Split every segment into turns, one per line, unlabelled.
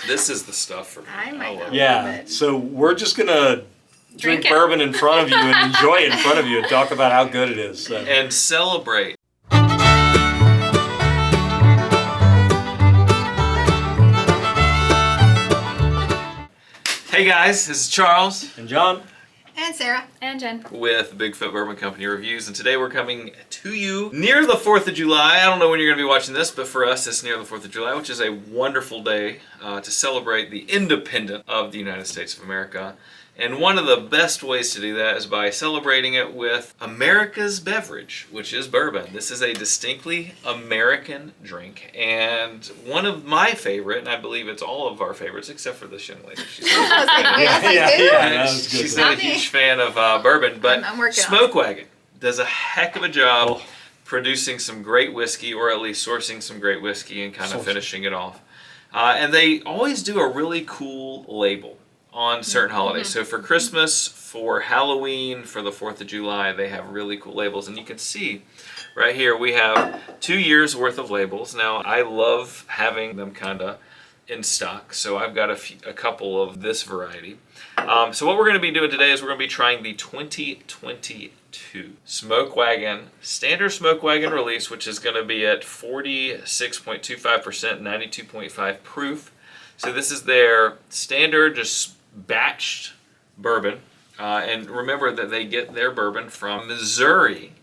This is the stuff for me.
I might not.
Yeah, so we're just going to drink
it.
bourbon in front of you and enjoy it in front of you and talk about how good it is. So.
And celebrate. Hey guys, this is Charles.
And John.
And Sarah. And Jen.
With Bigfoot Bourbon Company Reviews, and today we're coming to you near the 4th of July. I don't know when you're going to be watching this, but for us it's near the 4th of July, which is a wonderful day to celebrate the independence of the United States of America. And one of the best ways to do that is by celebrating it with America's beverage, which is bourbon. This is a distinctly American drink, and one of my favorite, and I believe it's all of our favorites, except for this young lady. She's She's not a huge fan of bourbon, but Smoke Wagon does a heck of a job producing some great whiskey, or at least sourcing some great whiskey and kind of finishing it off. And they always do a really cool label on certain holidays. So for Christmas, for Halloween, for the 4th of July, they have really cool labels. And you can see right here, we have 2 years worth of labels. Now, I love having them kind of in stock, so I've got a couple of this variety. So what we're going to be doing today is we're going to be trying the 2022 Smoke Wagon, standard Smoke Wagon release, which is going to be at 46.25%, 92.5 proof. So this is their standard, just batched bourbon. And remember that they get their bourbon from Missouri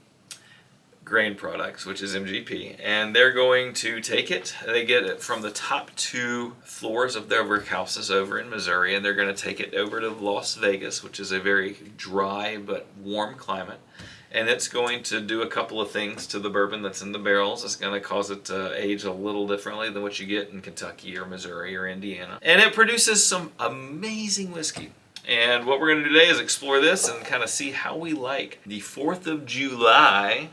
Grain Products, which is MGP. And they're going to take it, they get it from the top 2 floors of their brick houses over in Missouri, and they're going to take it over to Las Vegas, which is a very dry but warm climate. And it's going to do a couple of things to the bourbon that's in the barrels. It's going to cause it to age a little differently than what you get in Kentucky or Missouri or Indiana. And it produces some amazing whiskey. And what we're going to do today is explore this and kind of see how we like the 4th of July.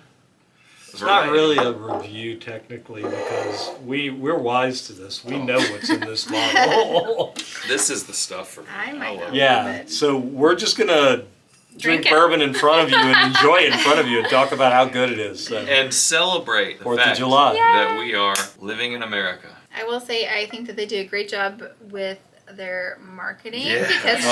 It's not really a review technically, because we're wise to this. We know what's in this bottle.
This is the stuff for me.
I might not.
Yeah, so we're just going to drink bourbon in front of you and enjoy it in front of you and talk about how good it is. So.
And celebrate the
4th
fact
of July.
that we are living in America.
I will say I think that they do a great job with their marketing because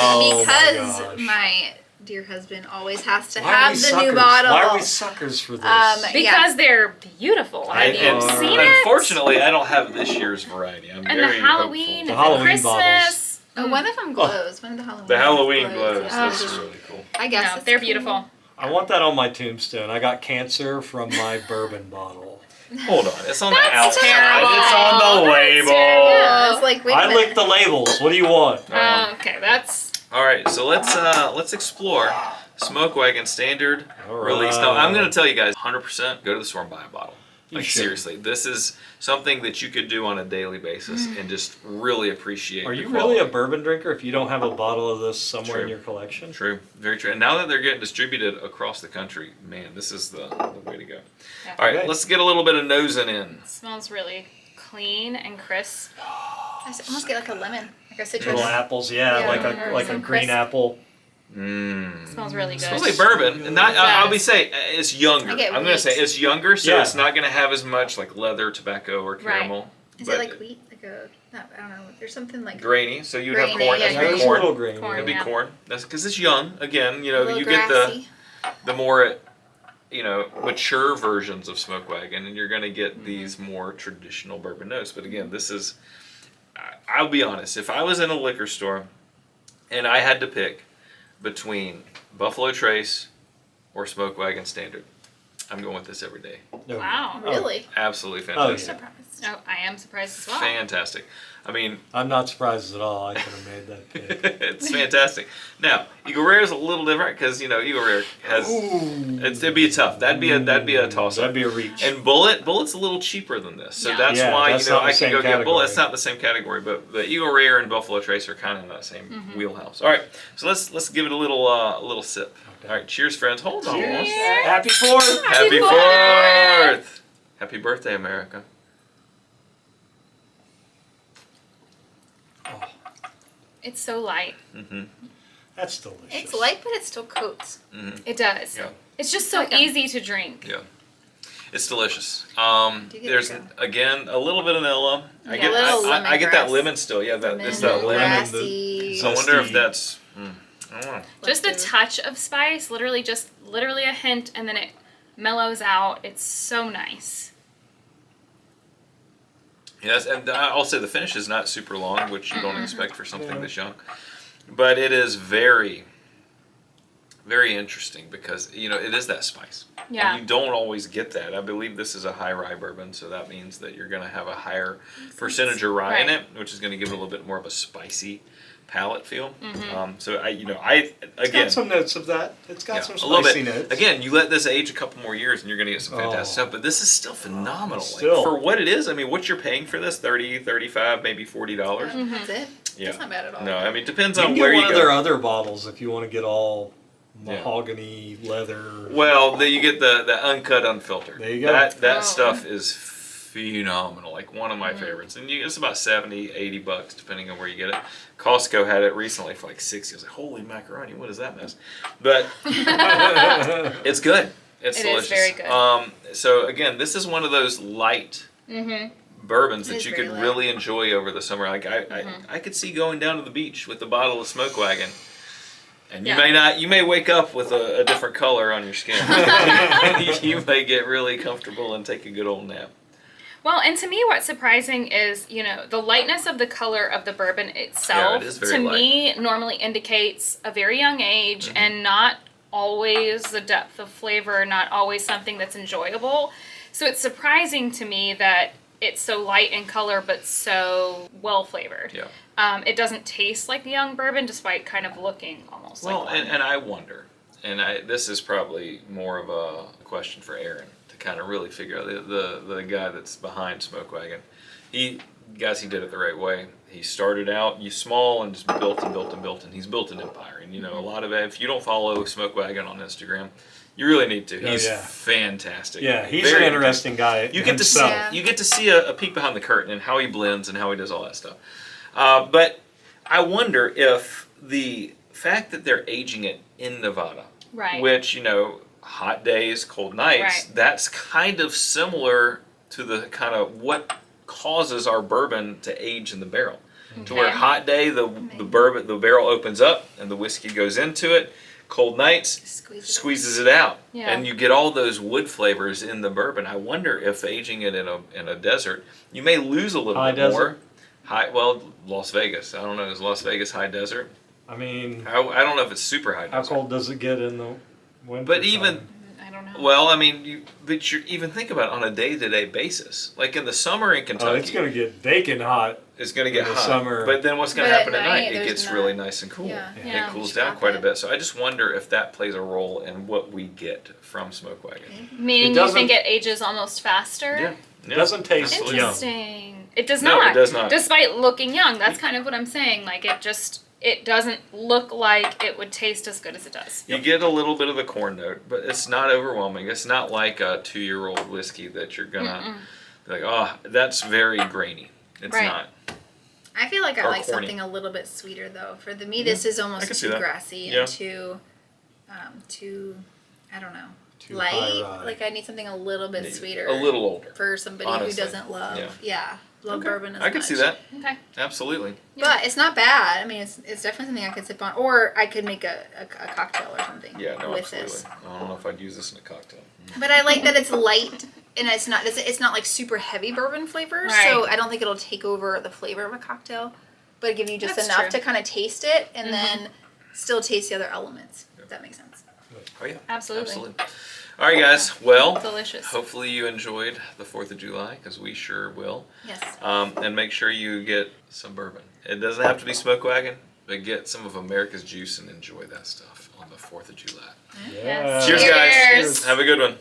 my dear husband always has to have the new bottle.
Why are we suckers for this?
Because they're beautiful. Have you seen it?
Unfortunately, I don't have this year's variety. I'm very
the Halloween,
hopeful.
the Christmas.
Bottles.
One of them glows. One of the Halloween.
The Halloween glows.
Yeah.
That's really cool.
I guess
they're beautiful.
I want that on my tombstone. I got cancer from my bourbon bottle.
Hold on, it's on the outside.
terrible.
It's on the label.
Yeah, it's like, wait a
I
minute.
lick the labels. What do you want?
Okay, that's...
All right, so let's explore Smoke Wagon standard release. Now, I'm going to tell you guys, 100% go to the store and buy a bottle. Like seriously, this is something that you could do on a daily basis and just really appreciate.
Are you really a bourbon drinker if you don't have a bottle of this somewhere in your collection?
True, very true. And now that they're getting distributed across the country, man, this is the way to go.
Yeah.
All right, let's get a little bit of nosing in.
It smells really clean and crisp.
I almost get like a lemon, like a citrus.
Little apples, like a green apple.
It smells really good.
It smells like bourbon. And I'll be saying it's younger. I'm going to say it's younger, so it's not going to have as much like leather, tobacco, or caramel.
Right. Is it like wheat? Like I don't know. There's something like
grainy. So you'd have
grainy,
corn.
yeah,
That's
It's a
corn.
little grainy.
It'd be corn. That's because it's young. Again, you know, you
grassy.
get the more mature versions of Smoke Wagon, and you're going to get these more traditional bourbon notes. But again, this is. I'll be honest. If I was in a liquor store, and I had to pick between Buffalo Trace or Smoke Wagon Standard, I'm going with this every day.
No.
Wow.
Really?
Absolutely fantastic.
Oh, I am surprised as well.
Fantastic. I mean,
I'm not surprised at all. I could have made that pick.
it's fantastic. Now, Eagle Rare is a little different because Eagle Rare has it'd be tough. That'd be a toss up.
That'd be a reach.
And Bullet's a little cheaper than this, so that's
Yeah,
why
that's
I
not the
can
same
go get
category.
Bullet. It's not the same category, but the Eagle Rare and Buffalo Trace are kind of in that same wheelhouse. All right, so let's give it a little sip.
Okay.
All right, cheers, friends. Hold on.
Cheers. Happy 4th.
Happy 4th. Happy birthday, America.
It's so light.
That's delicious.
It's light, but it still coats.
It does.
Yeah.
It's just so easy to drink.
Yeah. It's delicious.
Do get
There's
it,
again a little bit of vanilla. I
Yeah,
get
a little
I get that
lemongrass.
lemon still. Yeah, it's that lemon.
grassy.
So I wonder if
Zesty.
that's. I don't know.
Just a
Let's do it.
touch of spice, literally a hint, and then it mellows out. It's so nice.
Yes, and I'll say the finish is not super long, which you don't expect for something
Yeah.
this young, but it is very, very interesting because it is that spice.
Yeah.
And you don't always get that. I believe this is a high rye bourbon, so that means that you're going to have a higher percentage of rye in
Right.
it, which is going to give it a little bit more of a spicy palate feel.
Mm-hmm.
So I
It's
again.
got some notes of that. It's got some
a little
spicy
bit.
notes.
Again, you let this age a couple more years, and you're going to get some fantastic
Oh.
stuff. But this is still phenomenal.
Still.
Like, for what it is, I mean, what you're paying for this, $30, $35, maybe $40.
That's it.
Yeah.
That's not bad at all.
No, I mean, it depends
You can
on
get
where
one
you
of their
go.
other bottles if you want to get all
Yeah.
mahogany leather.
Well, then you get the uncut, unfiltered.
There you go.
That
Oh.
stuff is phenomenal. Like one of my favorites. And it's about $70, $80 depending on where you get it. Costco had it recently for like $60. I was like, holy macaroni, what is that mess? But it's good. It's
It is
delicious.
very good.
So again, this is one of those light bourbons
It
that
is
you
very
could
light.
really enjoy over the summer. Like I could see going down to the beach with a bottle of Smoke Wagon. And you may wake up with a different color on your skin. You may get really comfortable and take a good old nap.
Well, and to me, what's surprising is, the lightness of the color of the bourbon itself,
is very
to
light.
me, normally indicates a very young age and not always the depth of flavor, not always something that's enjoyable. So it's surprising to me that it's so light in color, but so well flavored.
Yeah.
It doesn't taste like the young bourbon, despite kind of looking almost
Well,
like one.
and I wonder, this is probably more of a question for Aaron to kind of really figure out the guy that's behind Smoke Wagon. He did it the right way. He started out small and just built and built and built, and he's built an empire. And a lot of it, if you don't follow Smoke Wagon on Instagram, you really need to.
Oh,
He's
yeah.
fantastic.
Yeah, he's
Very
an interesting guy.
You get
himself.
to see a peek behind the curtain and how he blends and how he does all that stuff. But I wonder if the fact that they're aging it in Nevada,
Right.
which hot days, cold nights,
Right.
that's kind of similar to the kind of what causes our bourbon to age in the barrel. To where
Okay.
hot day the barrel opens up and the whiskey goes into it. Cold nights squeezes it out,
Yeah.
and you get all those wood flavors in the bourbon. I wonder if aging it in a desert, you may lose a little
High
bit
desert?
more. Las Vegas. I don't know. Is Las Vegas high desert?
I mean,
I don't know if it's super high
how
desert.
cold does it get in the winter?
But even
time?
I don't know.
well, I mean, you even think about it on a day-to-day basis. Like in the summer in Kentucky,
Oh, it's going to get bacon hot.
it's going to get
in the
hot.
summer.
But then what's going to
But
happen
at
at night?
night,
It
there's
gets
not-
really nice and cool.
Yeah.
Yeah.
It cools
Drop
down quite a
it.
bit. So I just wonder if that plays a role in what we get from Smoke Wagon.
Meaning
It
you
doesn't-
think it ages almost faster?
Yeah.
It doesn't taste
absolutely.
young.
Interesting. It does
No,
not.
it does not.
Despite looking young. That's kind of what I'm saying. Like it doesn't look like it would taste as good as it does.
You get a little bit of the corn note, but it's not overwhelming. It's not like a 2-year-old whiskey that you're gonna be like, oh, that's very grainy. It's
Right.
not.
I feel like I
Or
like
corny.
something a little bit sweeter though. For me, this is
I
almost
can see
too
that.
grassy
Yeah.
and too, I don't know,
Too
light.
high rye.
Like I need something a little bit sweeter.
A little older.
for somebody
honestly.
who doesn't love,
Yeah.
love
Okay.
bourbon as
I can
much.
see that.
Okay.
Absolutely.
But it's not bad. I mean, it's definitely something I could sip on, or I could make a cocktail or something
Yeah, no,
with
absolutely.
this.
I don't know if I'd use this in a cocktail.
But I like that it's light and it's not like super heavy bourbon flavors.
Right.
So I don't think it'll take over the flavor of a cocktail, but it gives you just
That's
enough
true.
to kind of taste it and then still taste the other elements. If that makes sense.
Oh, yeah.
Absolutely.
All right, guys. Well,
Delicious.
hopefully you enjoyed the 4th of July, because we sure will.
Yes.
And make sure you get some bourbon. It doesn't have to be Smoke Wagon, but get some of America's juice and enjoy that stuff on the 4th of July.
Yeah.
Cheers, guys.
Cheers.
Have a good one.